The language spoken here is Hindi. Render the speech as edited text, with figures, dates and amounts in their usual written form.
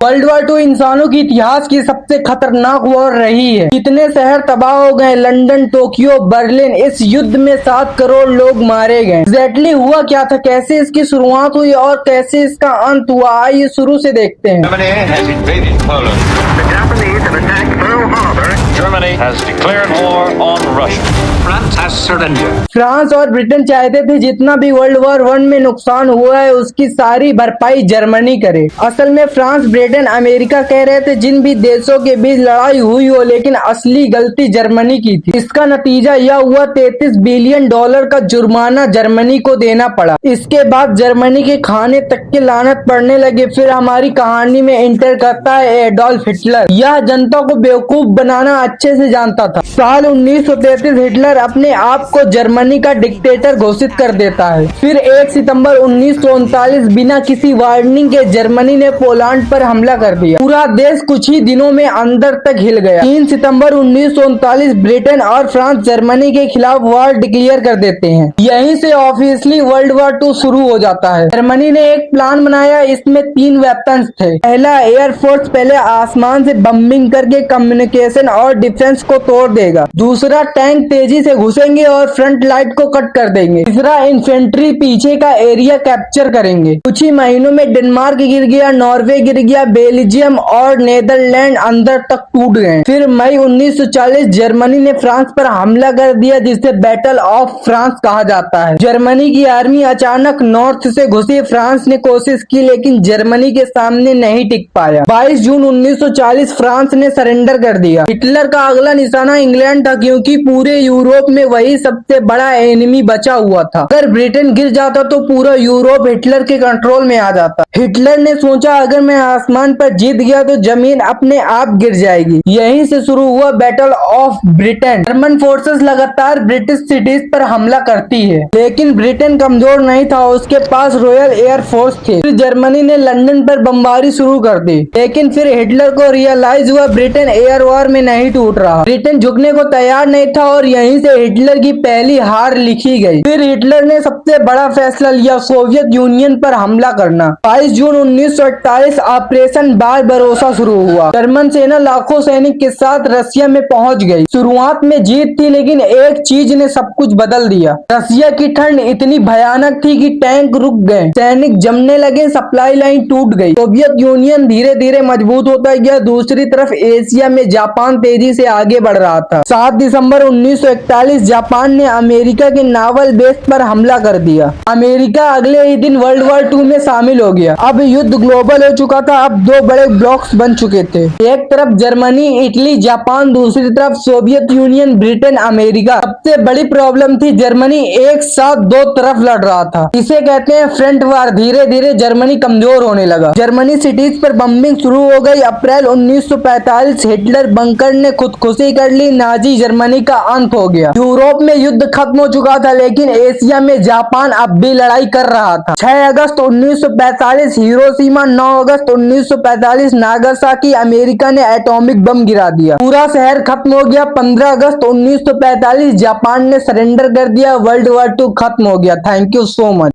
वर्ल्ड वॉर 2 इंसानों के इतिहास की सबसे खतरनाक वॉर रही है। कितने शहर तबाह हो गए, लंदन, टोक्यो, बर्लिन। इस युद्ध में 7 करोड़ लोग मारे गए। एग्जैक्टली हुआ क्या था, कैसे इसकी शुरुआत हुई और कैसे इसका अंत हुआ, आइए शुरू से देखते हैं। Germany has invaded Poland. The Japanese have attacked Pearl Harbor. Germany has declared war on Russia. France has surrendered. France और ब्रिटेन चाहते थे जितना भी वर्ल्ड वॉर 1 में नुकसान हुआ है उसकी सारी भरपाई जर्मनी करे। असल में फ्रांस, ब्रिटेन, अमेरिका कह रहे थे जिन भी देशों के बीच लड़ाई हुई हो, लेकिन असली गलती जर्मनी की थी। इसका नतीजा यह हुआ, $33 बिलियन का जुर्माना जर्मनी को देना पड़ा। इसके बाद जर्मनी के खाने तक के लानत पड़ने लगे। फिर हमारी कहानी में एंटर करता है एडोल्फ हिटलर। यह जनता को बेवकूफ बनाना अच्छे से जानता था। साल 1933 हिटलर अपने आप को जर्मनी का डिक्टेटर घोषित कर देता है। फिर 1 सितंबर 1939 बिना किसी वार्निंग के जर्मनी ने पोलैंड पर हमला कर दिया। पूरा देश कुछ ही दिनों में अंदर तक हिल गया। 3 सितंबर 1939 ब्रिटेन और फ्रांस जर्मनी के खिलाफ वॉर डिक्लेयर कर देते हैं। यहीं से ऑफिशियली वर्ल्ड वॉर 2 शुरू हो जाता है। जर्मनी ने एक प्लान बनाया, इसमें 3 वेपन्स थे। पहला, एयरफोर्स पहले आसमान से बम्बिंग करके कम्युनिकेशन और डिफेंस को तोड़ देगा। दूसरा, टैंक तेजी से घुसेंगे और फ्रंट लाइट को कट कर देंगे। तीसरा, इन्फेंट्री पीछे का एरिया कैप्चर करेंगे। कुछ ही महीनों में डेनमार्क गिर गया, नॉर्वे गिर गया, बेल्जियम और नेदरलैंड अंदर तक टूट गए। फिर मई 1940 जर्मनी ने फ्रांस पर हमला कर दिया, जिसे बैटल ऑफ फ्रांस कहा जाता है। जर्मनी की आर्मी अचानक नॉर्थ से घुसी। फ्रांस ने कोशिश की लेकिन जर्मनी के सामने नहीं टिक पाया। 22 जून 1940 फ्रांस ने सरेंडर कर दिया। हिटलर का अगला निशाना इंग्लैंड था, क्योंकि पूरे यूरोप में वही सबसे बड़ा एनिमी बचा हुआ था। अगर ब्रिटेन गिर जाता तो पूरा यूरोप हिटलर के कंट्रोल में आ जाता। हिटलर ने सोचा, अगर मैं आसमान पर जीत गया तो जमीन अपने आप गिर जाएगी। यहीं से शुरू हुआ battle of Britain. German forces लगातार ब्रिटिश सिटीज पर हमला करती है, लेकिन ब्रिटेन कमजोर नहीं था, उसके पास रॉयल एयर फोर्स थे। फिर जर्मनी ने लंदन पर बमबारी शुरू कर दी, लेकिन फिर हिटलर को रियलाइज हुआ ब्रिटेन एयर वॉर में नहीं टूट रहा। ब्रिटेन झुकने को तैयार नहीं था और यहीं से हिटलर की पहली हार लिखी गई। फिर हिटलर ने सबसे बड़ा फैसला लिया, सोवियत यूनियन पर हमला करना। 22 जून 1948 ऑपरेशन बारबरोसा शुरू हुआ। जर्मन सेना लाखों सैनिक के साथ रसिया में पहुंच गई। शुरुआत में जीत थी, लेकिन एक चीज ने सब कुछ बदल दिया। रसिया की ठंड इतनी भयानक थी कि टैंक रुक गए, सैनिक जमने लगे, सप्लाई लाइन टूट गई। सोवियत यूनियन धीरे धीरे मजबूत होता गया। दूसरी तरफ एशिया में जापान तेजी से आगे बढ़ रहा था। 7 दिसंबर 1941 जापान ने अमेरिका के नावल बेस पर हमला कर दिया। अमेरिका अगले ही दिन वर्ल्ड वॉर 2 में शामिल हो गया। अब युद्ध ग्लोबल हो चुका था। अब 2 बड़े ब्लॉक्स बन चुके थे, एक तरफ जर्मनी, इटली, जापान, दूसरी तरफ सोवियत यूनियन, ब्रिटेन, अमेरिका। सबसे बड़ी प्रॉब्लम थी जर्मनी एक साथ 2 तरफ लड़ रहा था। इसे कहते हैं फ्रंट वार। धीरे धीरे जर्मनी कमजोर होने लगा। जर्मनी सिटीज पर बम्बिंग शुरू हो गई। अप्रैल 1945 हिटलर बंकर ने खुदकुशी कर ली। नाजी जर्मनी का अंत हो गया। यूरोप में युद्ध खत्म हो चुका था, लेकिन एशिया में जापान अब भी लड़ाई कर रहा था। 6 अगस्त 1945 हिरोशिमा, 9 अगस्त 1945 नागासाकी, अमेरिका ने एटॉमिक बम गिरा दिया। पूरा शहर खत्म हो गया। 15 अगस्त 1945 जापान ने सरेंडर कर दिया। वर्ल्ड वॉर 2 खत्म हो गया। Thank you so much.